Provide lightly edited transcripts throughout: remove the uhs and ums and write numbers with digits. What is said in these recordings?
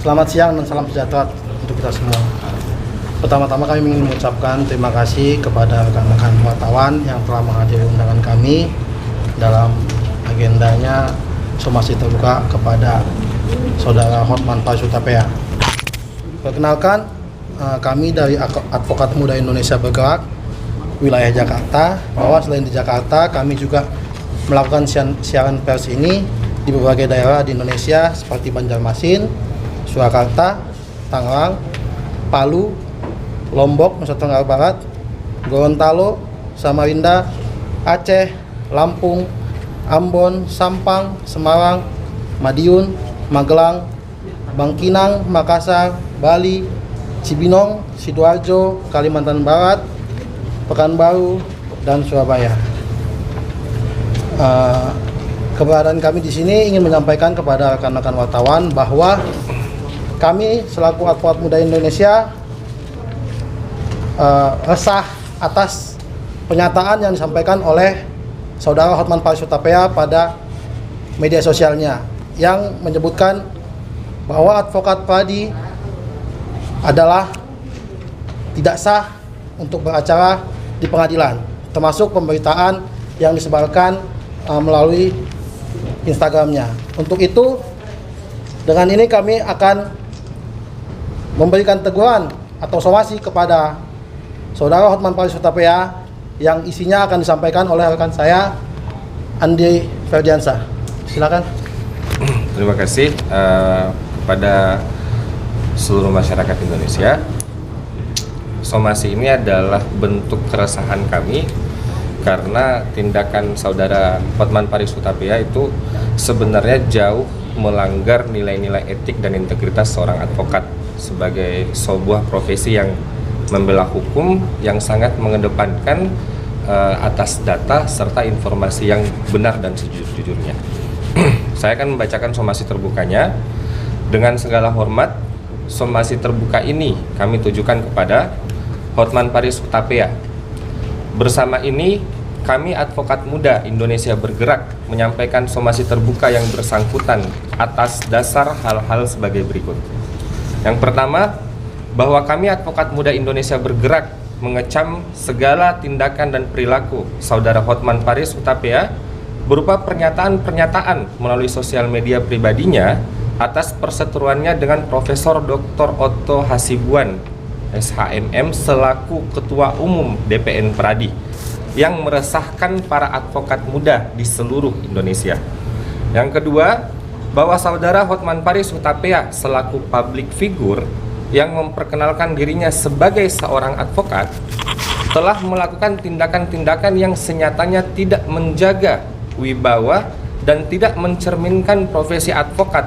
Selamat siang dan salam sejahtera untuk kita semua. Pertama-tama kami ingin mengucapkan terima kasih kepada rekan-rekan wartawan yang telah menghadiri undangan kami dalam agendanya somasi terbuka kepada Saudara Hotman Paris Hutapea. Perkenalkan, kami dari Advokat Muda Indonesia Bergerak wilayah Jakarta, bahwa selain di Jakarta kami juga melakukan siaran pers ini di berbagai daerah di Indonesia seperti Banjarmasin, Surakarta, Tangerang, Palu, Lombok, Nusa Tenggara Barat, Gorontalo, Samarinda, Aceh, Lampung, Ambon, Sampang, Semarang, Madiun, Magelang, Bangkinang, Makassar, Bali, Cibinong, Sidoarjo, Kalimantan Barat, Pekanbaru, dan Surabaya. Keberadaan kami di sini ingin menyampaikan kepada rekan-rekan wartawan bahwa kami selaku Advokat Muda Indonesia resah atas pernyataan yang disampaikan oleh Saudara Hotman Paris Hutapea pada media sosialnya yang menyebutkan bahwa Advokat Pradi adalah tidak sah untuk beracara di pengadilan, termasuk pemberitaan yang disebarkan melalui Instagramnya. Untuk itu, dengan ini kami akan memberikan teguran atau somasi kepada Saudara Hotman Paris Hutapea yang isinya akan disampaikan oleh rekan saya, Andi Ferdiansyah. Silakan. Terima kasih kepada seluruh masyarakat Indonesia. Somasi ini adalah bentuk keresahan kami karena tindakan Saudara Hotman Paris Hutapea itu sebenarnya jauh melanggar nilai-nilai etik dan integritas seorang advokat sebagai sebuah profesi yang membela hukum yang sangat mengedepankan atas data serta informasi yang benar dan sejujur-jujurnya. Saya akan membacakan somasi terbukanya. Dengan segala hormat, somasi terbuka ini kami tujukan kepada Hotman Paris Hutapea. Bersama ini, kami Advokat Muda Indonesia Bergerak menyampaikan somasi terbuka yang bersangkutan atas dasar hal-hal sebagai berikut. Yang pertama, bahwa kami Advokat Muda Indonesia Bergerak mengecam segala tindakan dan perilaku Saudara Hotman Paris Hutapea berupa pernyataan-pernyataan melalui sosial media pribadinya atas perseteruannya dengan Profesor Dr. Otto Hasibuan, SHMM, selaku Ketua Umum DPN Pradi, yang meresahkan para advokat muda di seluruh Indonesia. Yang kedua, bahwa Saudara Hotman Paris Hutapea selaku public figure yang memperkenalkan dirinya sebagai seorang advokat telah melakukan tindakan-tindakan yang senyatanya tidak menjaga wibawa dan tidak mencerminkan profesi advokat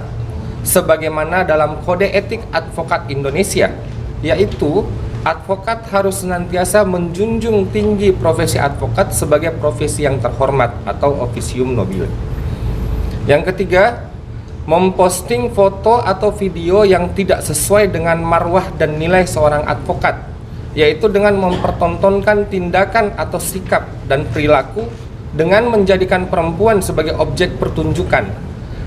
sebagaimana dalam Kode Etik Advokat Indonesia, yaitu advokat harus senantiasa menjunjung tinggi profesi advokat sebagai profesi yang terhormat atau officium nobile. Yang ketiga, memposting foto atau video yang tidak sesuai dengan marwah dan nilai seorang advokat, yaitu dengan mempertontonkan tindakan atau sikap dan perilaku dengan menjadikan perempuan sebagai objek pertunjukan,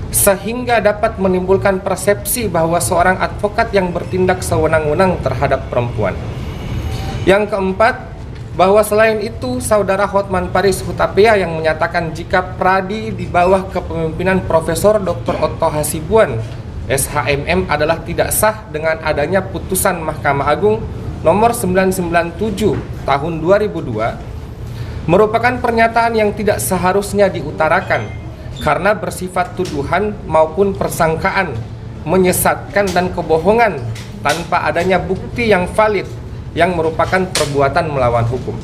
sehingga dapat menimbulkan persepsi bahwa seorang advokat yang bertindak sewenang-wenang terhadap perempuan. Yang keempat, bahwa selain itu Saudara Hotman Paris Hutapea yang menyatakan jika Pradi di bawah kepemimpinan Profesor Dr. Otto Hasibuan, SHMM adalah tidak sah dengan adanya putusan Mahkamah Agung nomor 997 tahun 2002, merupakan pernyataan yang tidak seharusnya diutarakan karena bersifat tuduhan maupun persangkaan, menyesatkan dan kebohongan tanpa adanya bukti yang valid yang merupakan perbuatan melawan hukum.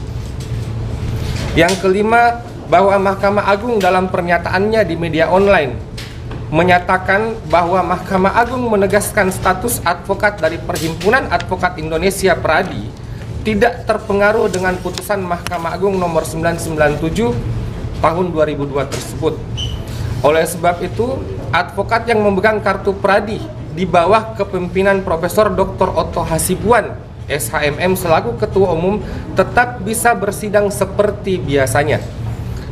Yang kelima, bahwa Mahkamah Agung dalam pernyataannya di media online menyatakan bahwa Mahkamah Agung menegaskan status advokat dari Perhimpunan Advokat Indonesia Pradi tidak terpengaruh dengan putusan Mahkamah Agung nomor 997 tahun 2002 tersebut. Oleh sebab itu, advokat yang memegang kartu Pradi di bawah kepemimpinan Profesor Dr. Otto Hasibuan, SHMM, selaku Ketua Umum tetap bisa bersidang seperti biasanya.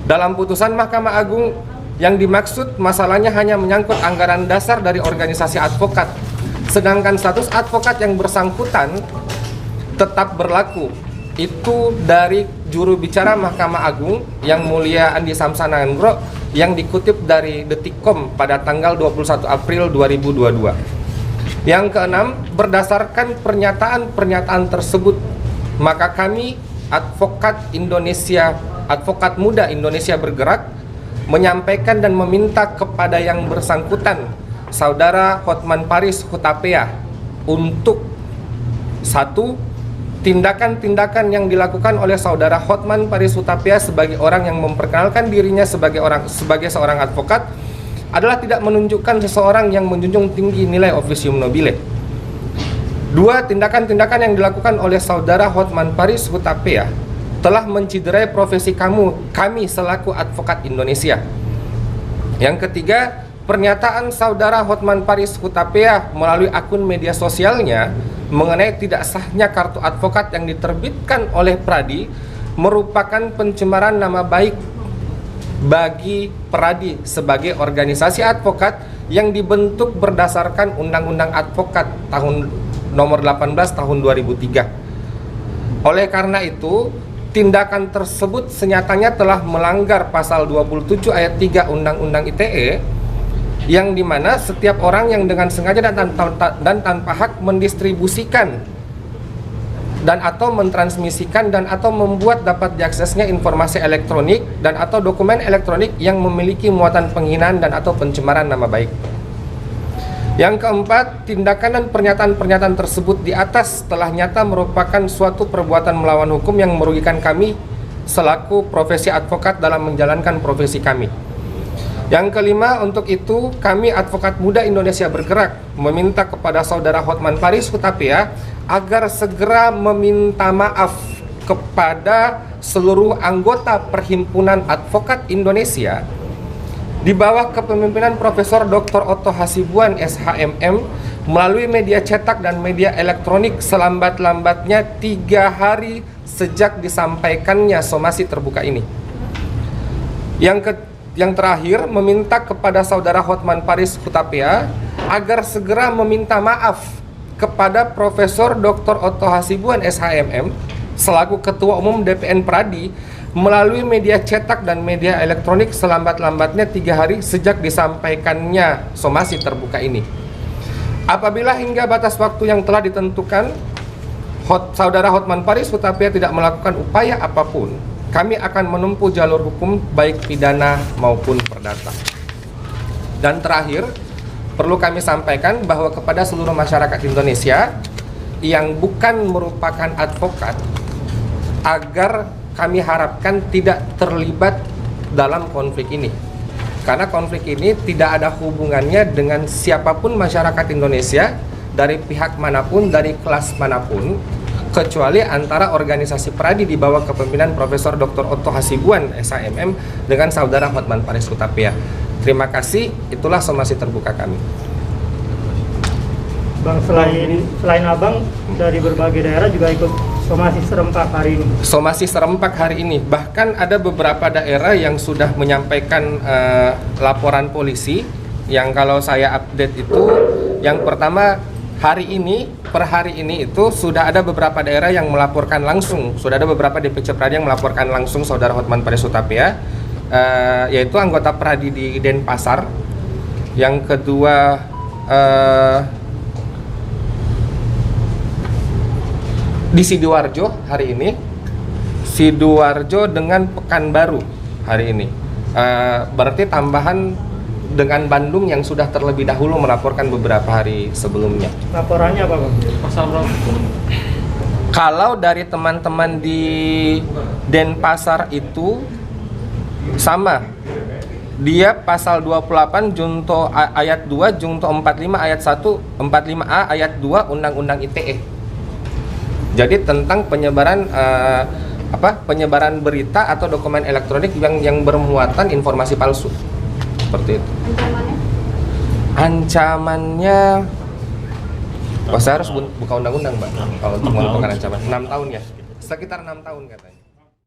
Dalam putusan Mahkamah Agung yang dimaksud masalahnya hanya menyangkut anggaran dasar dari organisasi advokat, sedangkan status advokat yang bersangkutan tetap berlaku. Itu dari juru bicara Mahkamah Agung yang mulia Andi Samsanandro yang dikutip dari Detikcom pada tanggal 21 April 2022. Yang keenam, berdasarkan pernyataan tersebut, maka kami Advokat Muda Indonesia Bergerak menyampaikan dan meminta kepada yang bersangkutan, Saudara Hotman Paris Hutapea, untuk satu, tindakan-tindakan yang dilakukan oleh Saudara Hotman Paris Hutapea sebagai orang yang memperkenalkan dirinya sebagai seorang advokat adalah tidak menunjukkan seseorang yang menjunjung tinggi nilai officium nobile. Dua, tindakan-tindakan yang dilakukan oleh Saudara Hotman Paris Hutapea telah menciderai profesi kami selaku advokat Indonesia. Yang ketiga, pernyataan Saudara Hotman Paris Hutapea melalui akun media sosialnya mengenai tidak sahnya kartu advokat yang diterbitkan oleh Pradi merupakan pencemaran nama baik bagi Pradi sebagai organisasi advokat yang dibentuk berdasarkan Undang-Undang Advokat tahun nomor 18 tahun 2003. Oleh karena itu, tindakan tersebut senyatanya telah melanggar pasal 27 ayat 3 Undang-Undang ITE, yang dimana setiap orang yang dengan sengaja dan tanpa hak mendistribusikan dan atau mentransmisikan dan atau membuat dapat diaksesnya informasi elektronik dan atau dokumen elektronik yang memiliki muatan penghinaan dan atau pencemaran nama baik. Yang keempat, tindakan dan pernyataan-pernyataan tersebut di atas telah nyata merupakan suatu perbuatan melawan hukum yang merugikan kami selaku profesi advokat dalam menjalankan profesi kami. Yang kelima, untuk itu kami Advokat Muda Indonesia Bergerak meminta kepada Saudara Hotman Paris Hutapea agar segera meminta maaf kepada seluruh anggota Perhimpunan Advokat Indonesia di bawah kepemimpinan Profesor Dr. Otto Hasibuan SHMM melalui media cetak dan media elektronik selambat-lambatnya 3 hari sejak disampaikannya somasi terbuka ini. Yang terakhir, meminta kepada Saudara Hotman Paris Hutapea agar segera meminta maaf kepada Profesor Dr. Otto Hasibuan SHMM selaku Ketua Umum DPN Pradi melalui media cetak dan media elektronik selambat-lambatnya 3 hari sejak disampaikannya somasi terbuka ini. Apabila hingga batas waktu yang telah ditentukan Saudara Hotman Paris Hutapea tidak melakukan upaya apapun, kami akan menempuh jalur hukum baik pidana maupun perdata. Dan terakhir, perlu kami sampaikan bahwa kepada seluruh masyarakat Indonesia yang bukan merupakan advokat, agar kami harapkan tidak terlibat dalam konflik ini. Karena konflik ini tidak ada hubungannya dengan siapapun masyarakat Indonesia, dari pihak manapun, dari kelas manapun, kecuali antara organisasi Pradi di bawah kepemimpinan Profesor Dr. Otto Hasibuan SHMM dengan Saudara Hotman Paris Hutapea. Terima kasih, itulah somasi terbuka kami. Bang, selain Abang, dari berbagai daerah juga ikut somasi serempak hari ini. Somasi serempak hari ini, bahkan ada beberapa daerah yang sudah menyampaikan laporan polisi, yang kalau saya update itu, yang pertama per hari ini itu sudah ada beberapa daerah yang melaporkan langsung, sudah ada beberapa DPC Pradi yang melaporkan langsung Saudara Hotman Paris Hutapea, yaitu anggota Pradi di Denpasar. Yang kedua di Sidoarjo hari ini, Sidoarjo dengan Pekanbaru hari ini, berarti tambahan dengan Bandung yang sudah terlebih dahulu melaporkan beberapa hari sebelumnya. Laporannya apa, Bang? Pasal berapa? Kalau dari teman-teman di Denpasar itu sama. Dia pasal 28 junto ayat 2, junto 45 ayat 1, 45A ayat 2 Undang-Undang ITE. Jadi tentang penyebaran penyebaran berita atau dokumen elektronik yang bermuatan informasi palsu. Seperti itu. Ancamannya saya harus buka undang-undang, Mbak. Kalau untuk menentukan ancaman 6 tahun ya. Sekitar 6 tahun katanya.